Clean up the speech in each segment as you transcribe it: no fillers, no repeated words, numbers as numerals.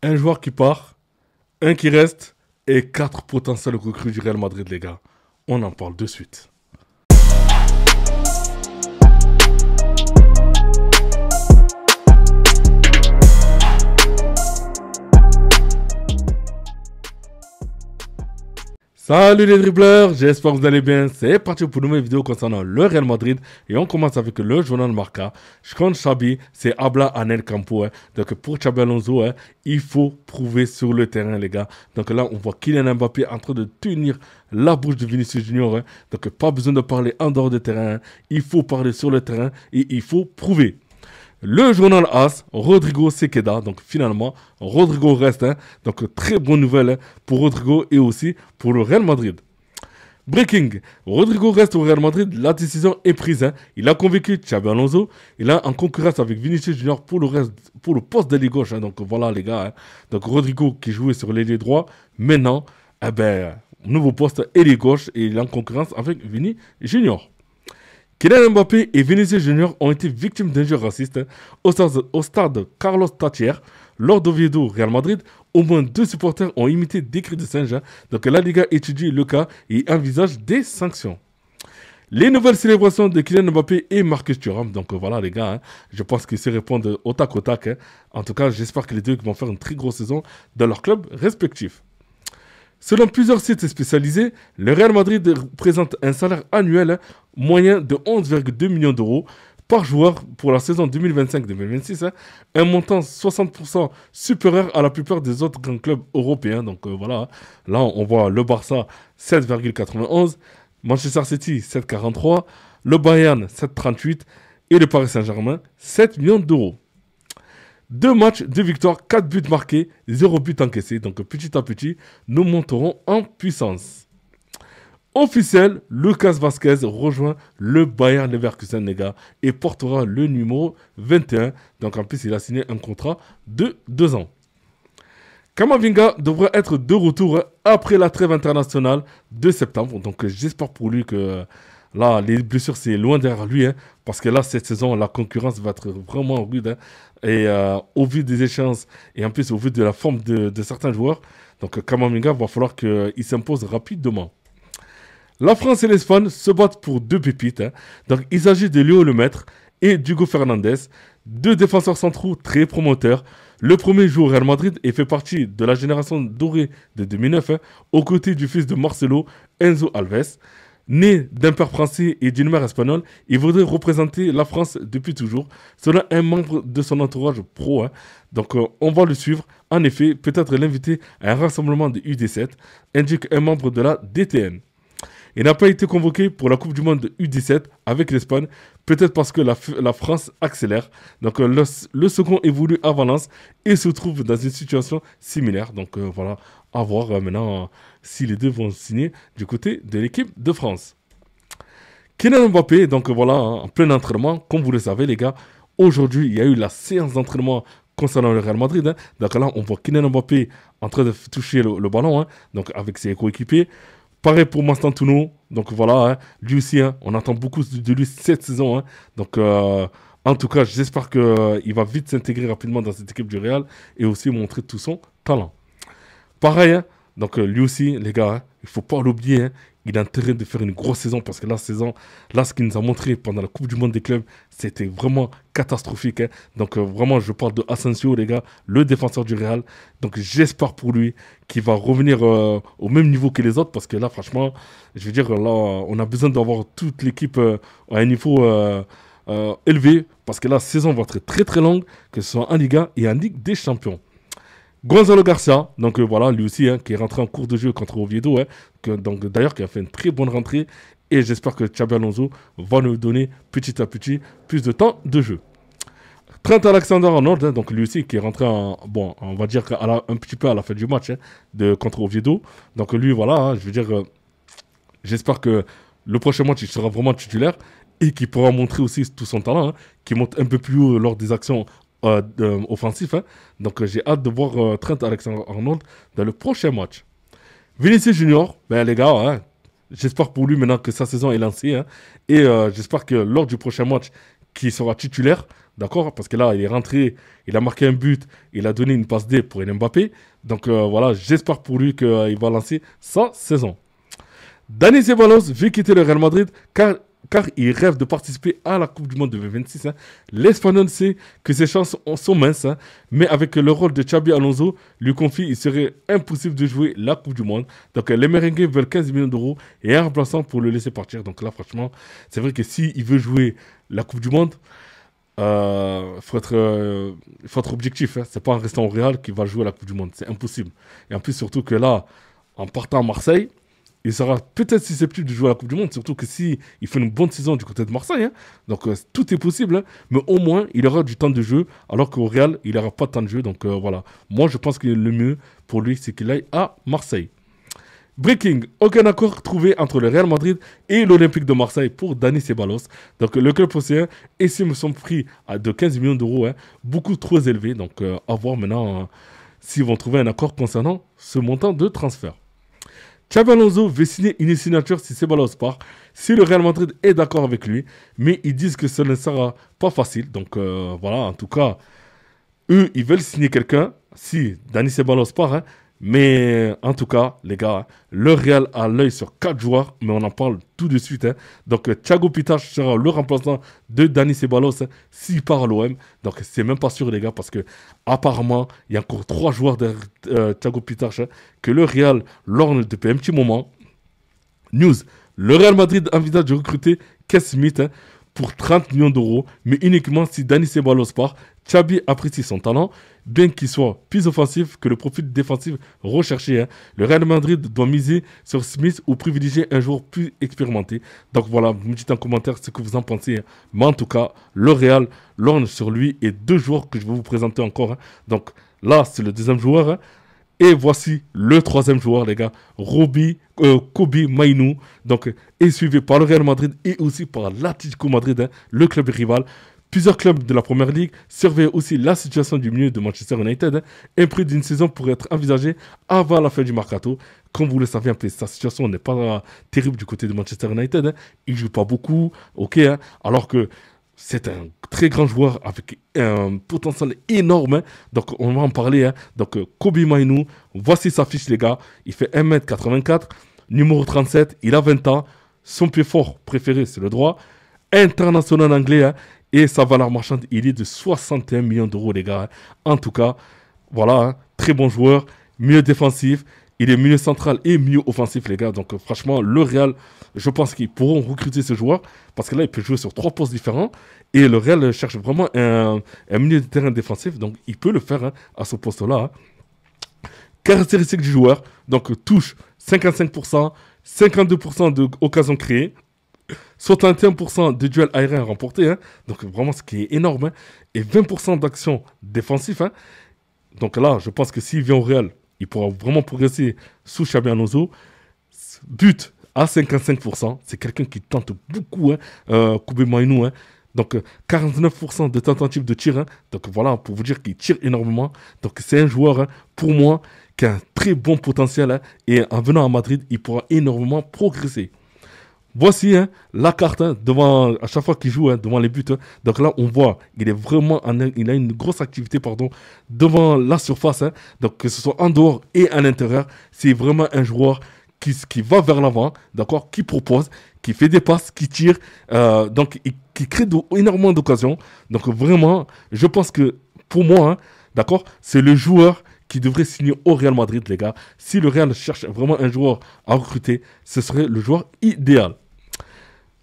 Un joueur qui part, un qui reste et 4 potentiels recrues du Real Madrid, les gars. On en parle de suite. Salut les dribbleurs, j'espère que vous allez bien. C'est parti pour une nouvelle vidéo concernant le Real Madrid. Et on commence avec le journal Marca. Je compte Xabi, c'est habla en el campo. Donc pour Xabi Alonso, il faut prouver sur le terrain, les gars. Donc là, on voit Kylian Mbappé en train de tenir la bouche de Vinicius Junior. Donc pas besoin de parler en dehors du terrain. Il faut parler sur le terrain et il faut prouver. Le journal AS, Rodrigo Sequeda, donc finalement, Rodrigo reste, donc très bonne nouvelle pour Rodrigo et aussi pour le Real Madrid. Breaking, Rodrigo reste au Real Madrid, la décision est prise, il a convaincu Xabi Alonso, il est en concurrence avec Vinicius Junior pour le poste d'ailier gauche, donc voilà les gars, donc Rodrigo qui jouait sur l'ailier droit, maintenant, nouveau poste ailier gauche et il est en concurrence avec Vini Junior. Kylian Mbappé et Vinicius Junior ont été victimes d'un jeu raciste au stade Carlos Tatier lors d'Oviedo Real Madrid. Au moins 2 supporters ont imité des cris de singe. Donc la Liga étudie le cas et envisage des sanctions. Les nouvelles célébrations de Kylian Mbappé et Marcus Thuram. Donc voilà les gars, je pense qu'ils se répondent au tac au tac. En tout cas, j'espère que les deux vont faire une très grosse saison dans leurs clubs respectifs. Selon plusieurs sites spécialisés, le Real Madrid présente un salaire annuel moyen de 11,2 millions d'euros par joueur pour la saison 2025-2026, un montant 60% supérieur à la plupart des autres grands clubs européens. Donc voilà, là on voit le Barça 7,91, Manchester City 7,43, le Bayern 7,38 et le Paris Saint-Germain 7 millions d'euros. 2 matchs, 2 victoires, 4 buts marqués, 0 but encaissé. Donc petit à petit, nous monterons en puissance. Officiel, Lucas Vazquez rejoint le Bayern Leverkusen, les gars, et portera le numéro 21. Donc en plus, il a signé un contrat de 2 ans. Kamavinga devrait être de retour après la trêve internationale de septembre. Donc j'espère pour lui que là, les blessures, c'est loin derrière lui. Parce que là, cette saison, la concurrence va être vraiment rude. Et au vu des échéances, et en plus au vu de la forme de certains joueurs, donc Kamavinga va falloir qu'il s'impose rapidement. La France et l'Espagne se battent pour 2 pépites. Donc il s'agit de Léo Lemaître et d'Hugo Fernandez, 2 défenseurs centraux très promoteurs. Le premier joue au Real Madrid et fait partie de la génération dorée de 2009, aux côtés du fils de Marcelo, Enzo Alves. Né d'un père français et d'une mère espagnole, il voudrait représenter la France depuis toujours. Selon un membre de son entourage pro. Donc on va le suivre. En effet, peut-être l'inviter à un rassemblement de U17, indique un membre de la DTN. Il n'a pas été convoqué pour la Coupe du Monde de U17 avec l'Espagne, peut-être parce que la France accélère. Donc le second évolue à Valence et se trouve dans une situation similaire. Donc voilà, à voir maintenant si les deux vont signer du côté de l'équipe de France. Kylian Mbappé, donc voilà, en plein entraînement, comme vous le savez les gars, aujourd'hui il y a eu la séance d'entraînement concernant le Real Madrid. Donc là on voit Kylian Mbappé en train de toucher le ballon, donc avec ses coéquipiers. Pareil pour Mastantuono, donc voilà, lui aussi, on attend beaucoup de lui cette saison. Donc en tout cas, j'espère qu'il va vite s'intégrer rapidement dans cette équipe du Real et aussi montrer tout son talent. Pareil, donc lui aussi, les gars, il ne faut pas l'oublier, il a intérêt de faire une grosse saison parce que la saison, là, ce qu'il nous a montré pendant la Coupe du Monde des clubs, c'était vraiment catastrophique. Donc vraiment, je parle de Asensio, les gars, le défenseur du Real. Donc j'espère pour lui qu'il va revenir au même niveau que les autres parce que là, franchement, je veux dire, là, on a besoin d'avoir toute l'équipe à un niveau élevé parce que la saison va être très très longue, que ce soit en Liga et en Ligue des Champions. Gonzalo Garcia, donc voilà, lui aussi, qui est rentré en cours de jeu contre Oviedo, donc d'ailleurs qui a fait une très bonne rentrée, et j'espère que Xabi Alonso va nous donner petit à petit plus de temps de jeu. Trent Alexander-Arnold, donc lui aussi qui est rentré bon, on va dire un petit peu à la fin du match contre Oviedo, donc lui voilà, je veux dire, j'espère que le prochain match il sera vraiment titulaire et qu'il pourra montrer aussi tout son talent, qui monte un peu plus haut lors des actions offensif. Donc j'ai hâte de voir Trent Alexander-Arnold dans le prochain match. Vinicius Junior, les gars, j'espère pour lui maintenant que sa saison est lancée. Et j'espère que lors du prochain match, qui sera titulaire, d'accord? Parce que là, il est rentré, il a marqué un but, il a donné une passe D pour Mbappé. Donc voilà, j'espère pour lui qu'il va lancer sa saison. Dani Ceballos veut quitter le Real Madrid car il rêve de participer à la Coupe du Monde de 2026. Hein. L'Espagnol sait que ses chances sont minces, hein, mais avec le rôle de Xabi Alonso lui confie, il serait impossible de jouer la Coupe du Monde. Donc les merengues veulent 15 millions d'euros et un remplaçant pour le laisser partir. Donc là, franchement, c'est vrai que s'il veut jouer la Coupe du Monde, faut être objectif. Hein. C'est pas en restant au Real qu'il va jouer la Coupe du Monde. C'est impossible. Et en plus, surtout que là, en partant à Marseille, il sera peut-être susceptible de jouer à la Coupe du Monde, surtout que si il fait une bonne saison du côté de Marseille, hein, donc tout est possible, hein, mais au moins il aura du temps de jeu, alors qu'au Real, il n'aura pas de temps de jeu. Donc voilà, moi je pense que le mieux pour lui, c'est qu'il aille à Marseille. Breaking, aucun accord trouvé entre le Real Madrid et l'Olympique de Marseille pour Dani Ceballos. Donc le club océan estime son prix de 15 millions d'euros, hein, beaucoup trop élevé. Donc à voir maintenant s'ils vont trouver un accord concernant ce montant de transfert. Xabi Alonso veut signer une signature si Ceballos part, si le Real Madrid est d'accord avec lui, mais ils disent que ce ne sera pas facile. Donc voilà, en tout cas, eux, ils veulent signer quelqu'un si Dani Ceballos part, hein, mais en tout cas, les gars, le Real a l'œil sur 4 joueurs, mais on en parle tout de suite. Hein. Donc Thiago Pitach sera le remplaçant de Dani Ceballos hein, s'il part à l'OM. Donc c'est même pas sûr les gars, parce que apparemment, il y a encore 3 joueurs de Thiago Pitach hein, que le Real lorne depuis un petit moment. News, le Real Madrid envisage de recruter Kes Smith hein, pour 30 millions d'euros, mais uniquement si Dani Ceballos part. Xabi apprécie son talent, bien qu'il soit plus offensif que le profil défensif recherché. Hein. Le Real Madrid doit miser sur Smith ou privilégier un joueur plus expérimenté. Donc voilà, vous me dites en commentaire ce que vous en pensez. Hein. Mais en tout cas, le Real lorgne sur lui et 2 joueurs que je vais vous présenter encore. Hein. Donc là, c'est le deuxième joueur. Hein. Et voici le troisième joueur, les gars, Kobe Mainoo. Donc, est suivi par le Real Madrid et aussi par l'Atlético Madrid, hein, le club rival. Plusieurs clubs de la Première Ligue surveillent aussi la situation du milieu de Manchester United. Hein. Un prix d'une saison pourrait être envisagé avant la fin du mercato. Comme vous le savez, un peu, sa situation n'est pas terrible du côté de Manchester United. Hein. Il ne joue pas beaucoup, ok, hein, alors que c'est un très grand joueur avec un potentiel énorme. Hein. Donc, on va en parler. Hein. Donc, Kobe Mainoo, voici sa fiche, les gars. Il fait 1m84, numéro 37. Il a 20 ans. Son pied fort préféré, c'est le droit. International anglais. Hein. Et sa valeur marchande, il est de 61 millions d'euros, les gars. Hein. En tout cas, voilà, hein. Très bon joueur. Milieu défensif. Il est milieu central et milieu offensif, les gars. Donc, franchement, le Real, je pense qu'ils pourront recruter ce joueur parce que là, il peut jouer sur 3 postes différents. Et le Real cherche vraiment un milieu de terrain défensif. Donc, il peut le faire hein, à ce poste-là. Hein. Caractéristiques du joueur. Donc, touche 55%, 52% d'occasions créées, 61% de duels aériens remportés. Hein. Donc, vraiment, ce qui est énorme. Hein. Et 20% d'actions défensives. Hein. Donc là, je pense que s'il vient au Real, il pourra vraiment progresser sous Xabi Alonso. But à 55%. C'est quelqu'un qui tente beaucoup, hein, Kobe Mainoo. Hein. Donc 49% de tentatives de tir. Hein. Donc voilà, pour vous dire qu'il tire énormément. Donc c'est un joueur, hein, pour moi, qui a un très bon potentiel. Hein. Et en venant à Madrid, il pourra énormément progresser. Voici hein, la carte hein, devant, à chaque fois qu'il joue hein, devant les buts. Hein. Donc là, on voit, il est vraiment il a une grosse activité pardon, devant la surface. Hein. Donc que ce soit en dehors et à l'intérieur, c'est vraiment un joueur qui va vers l'avant, d'accord, qui propose, qui fait des passes, qui tire, donc qui crée énormément d'occasions. Donc vraiment, je pense que pour moi, hein, d'accord, c'est le joueur qui devrait signer au Real Madrid, les gars. Si le Real cherche vraiment un joueur à recruter, ce serait le joueur idéal.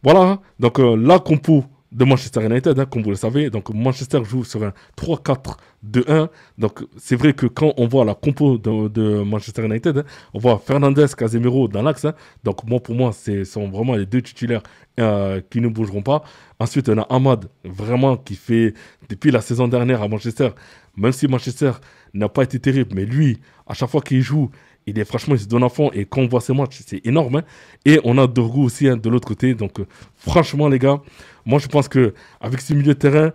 Voilà, hein. Donc la compo de Manchester United, hein, comme vous le savez, donc Manchester joue sur un 3-4-2-1. Donc c'est vrai que quand on voit la compo de Manchester United, hein, on voit Fernandes, Casemiro dans l'axe. Hein. Donc moi, pour moi, ce sont vraiment les 2 titulaires qui ne bougeront pas. Ensuite, on a Ahmad, vraiment qui fait, depuis la saison dernière à Manchester, même si Manchester n'a pas été terrible, mais lui, à chaque fois qu'il joue, franchement, il se donne à fond. Et quand on voit ses matchs, c'est énorme. Hein. Et on a Dorgu aussi hein, de l'autre côté. Donc, franchement, les gars, moi, je pense qu'avec ce milieu de terrain,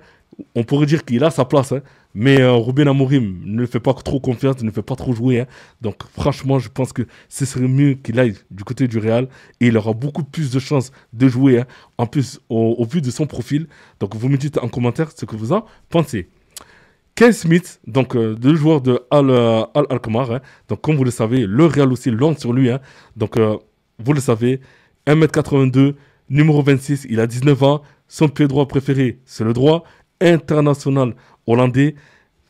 on pourrait dire qu'il a sa place. Hein. Mais Ruben Amorim ne fait pas trop confiance, ne fait pas trop jouer. Hein. Donc franchement, je pense que ce serait mieux qu'il aille du côté du Real et il aura beaucoup plus de chances de jouer. Hein. En plus, au vu de son profil. Donc vous me dites en commentaire ce que vous en pensez. Ken Smith, donc le joueur de Al Alkmaar. Hein. Donc comme vous le savez, le Real aussi lance sur lui. Hein. Donc vous le savez, 1m82, numéro 26, il a 19 ans. Son pied droit préféré, c'est le droit. International hollandais.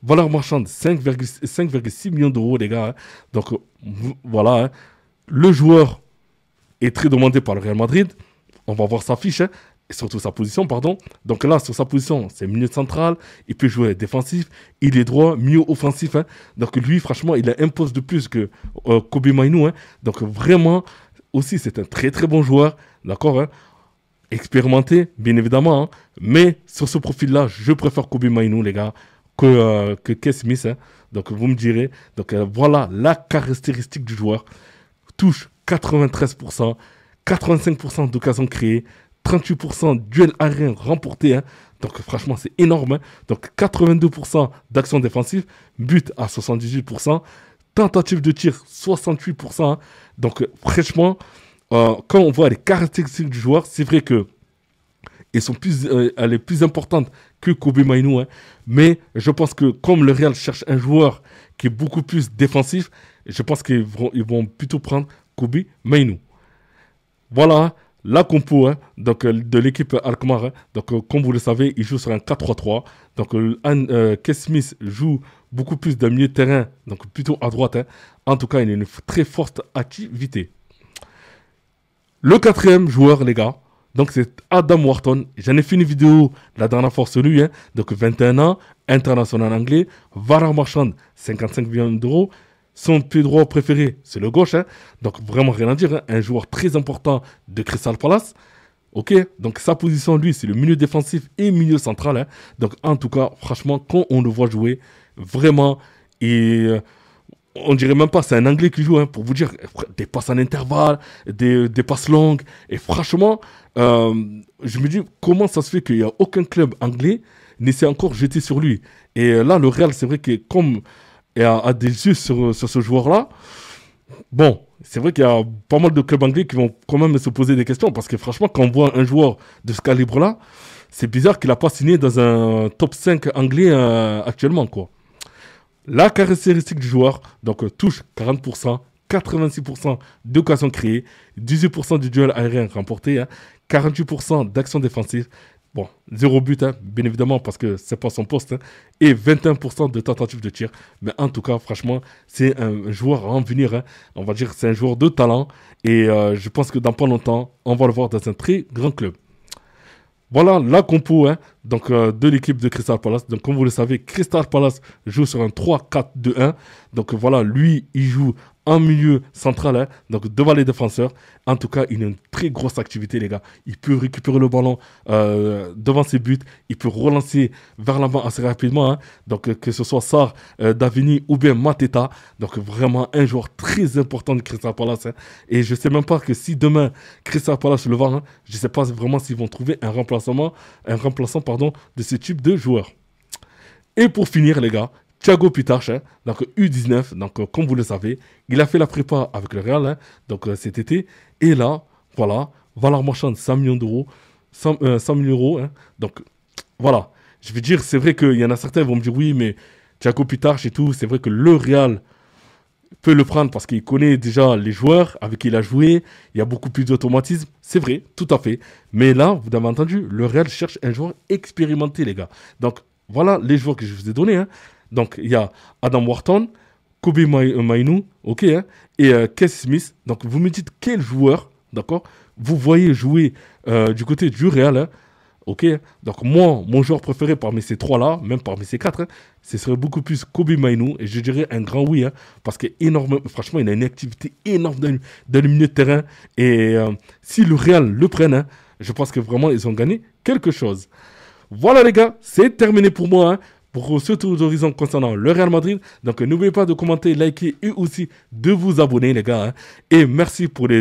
Valeur marchande, 5,6 millions d'euros, les gars. Hein. Donc voilà, hein. Le joueur est très demandé par le Real Madrid. On va voir sa fiche, hein, et surtout sa position, pardon. Donc là, sur sa position, c'est milieu central. Il peut jouer défensif. Il est droit, milieu offensif. Hein. Donc lui, franchement, il a un poste de plus que Kobe Mainoo. Hein. Donc vraiment, aussi, c'est un très très bon joueur. D'accord, hein. Expérimenté, bien évidemment. Hein. Mais sur ce profil-là, je préfère Kobe Mainoo, les gars, que Ken Smith. Hein. Donc vous me direz. Donc voilà la caractéristique du joueur. Touche 93%, 85% d'occasions créées, 38% duel aérien remporté. Hein. Donc franchement, c'est énorme. Hein. Donc 82% d'actions défensives, but à 78%, tentative de tir 68%. Hein. Donc franchement, quand on voit les caractéristiques du joueur, c'est vrai que elle est plus importante que Kobe Mainoo. Hein. Mais je pense que comme le Real cherche un joueur qui est beaucoup plus défensif, je pense qu'ils vont plutôt prendre Kobe Mainoo. Voilà hein, la compo hein, donc, de l'équipe Alkmaar. Hein. Donc, comme vous le savez, il joue sur un 4-3-3. Donc, Ken Smith joue beaucoup plus d'un milieu de terrain, donc plutôt à droite. Hein. En tout cas, il a une très forte activité. Le quatrième joueur, les gars, donc c'est Adam Wharton. J'en ai fait une vidéo la dernière fois sur lui. Hein. Donc 21 ans, international anglais, valeur marchande 55 millions d'euros. Son pied droit préféré, c'est le gauche. Hein. Donc vraiment rien à dire. Hein. Un joueur très important de Crystal Palace. Ok, donc sa position, lui, c'est le milieu défensif et milieu central. Hein. Donc en tout cas, franchement, quand on le voit jouer, vraiment, on dirait même pas, c'est un anglais qui joue, hein, pour vous dire, des passes en intervalle, des passes longues. Et franchement, je me dis, comment ça se fait qu'il n'y a aucun club anglais ne s'est encore jeté sur lui. Et là, le Real, c'est vrai que comme il a des yeux sur ce joueur-là, bon, c'est vrai qu'il y a pas mal de clubs anglais qui vont quand même se poser des questions. Parce que franchement, quand on voit un joueur de ce calibre-là, c'est bizarre qu'il n'a pas signé dans un top 5 anglais actuellement, quoi. La caractéristique du joueur, donc touche 40%, 86% d'occasions créées, 18% du duel aérien remporté, hein, 48% d'actions défensives, bon, 0 but, hein, bien évidemment, parce que c'est pas son poste, hein, et 21% de tentatives de tir. Mais en tout cas, franchement, c'est un joueur à en venir. Hein, on va dire c'est un joueur de talent, et je pense que dans pas longtemps, on va le voir dans un très grand club. Voilà la compo hein, donc, de l'équipe de Crystal Palace. Donc, comme vous le savez, Crystal Palace joue sur un 3-4-2-1. Donc, voilà, lui, il joue en milieu central, hein, donc devant les défenseurs. En tout cas, il a une très grosse activité, les gars. Il peut récupérer le ballon devant ses buts. Il peut relancer vers l'avant assez rapidement. Hein. Donc, que ce soit Sarr, Davini ou bien Mateta. Donc, vraiment un joueur très important de Crystal Palace. Hein. Et je ne sais même pas que si demain, Crystal Palace le vend, hein, je ne sais pas vraiment s'ils vont trouver un remplaçant de ce type de joueur. Et pour finir, les gars, Thiago Pitach, hein, donc U19, donc comme vous le savez, il a fait la prépa avec le Real, hein, donc cet été. Et là, voilà, valeur marchande 100 millions d'euros, 100 millions d'euros. Hein, donc voilà, je veux dire, c'est vrai qu'il y en a certains qui vont me dire oui, mais Thiago Pitach et tout, c'est vrai que le Real peut le prendre parce qu'il connaît déjà les joueurs avec qui il a joué, il y a beaucoup plus d'automatisme, c'est vrai, tout à fait. Mais là, vous avez entendu, le Real cherche un joueur expérimenté, les gars. Donc voilà les joueurs que je vous ai donnés. Hein. Donc, il y a Adam Wharton, Kobe Mainoo, ok, hein, et Ken Smith. Donc, vous me dites quel joueur, d'accord, vous voyez jouer du côté du Real, hein, ok. Donc, moi, mon joueur préféré parmi ces trois-là, même parmi ces quatre, hein, ce serait beaucoup plus Kobe Mainoo, et je dirais un grand oui, hein, parce que franchement, il a une activité énorme dans le milieu de terrain, et si le Real le prenne, hein, je pense que vraiment, ils ont gagné quelque chose. Voilà, les gars, c'est terminé pour moi, hein. Pour ce tour d'horizon concernant le Real Madrid. Donc n'oubliez pas de commenter, liker et aussi de vous abonner les gars. Hein. Et merci pour les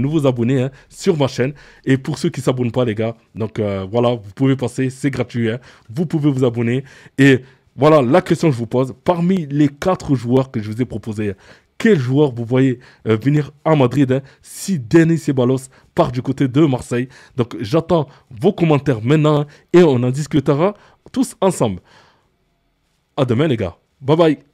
nouveaux abonnés hein, sur ma chaîne. Et pour ceux qui ne s'abonnent pas les gars, donc voilà, vous pouvez passer, c'est gratuit. Hein. Vous pouvez vous abonner. Et Voilà la question que je vous pose. Parmi les 4 joueurs que je vous ai proposés, quel joueur vous voyez venir à Madrid si Denis Ceballos part du côté de Marseille? Donc j'attends vos commentaires maintenant et on en discutera tous ensemble. À demain les gars. Bye bye.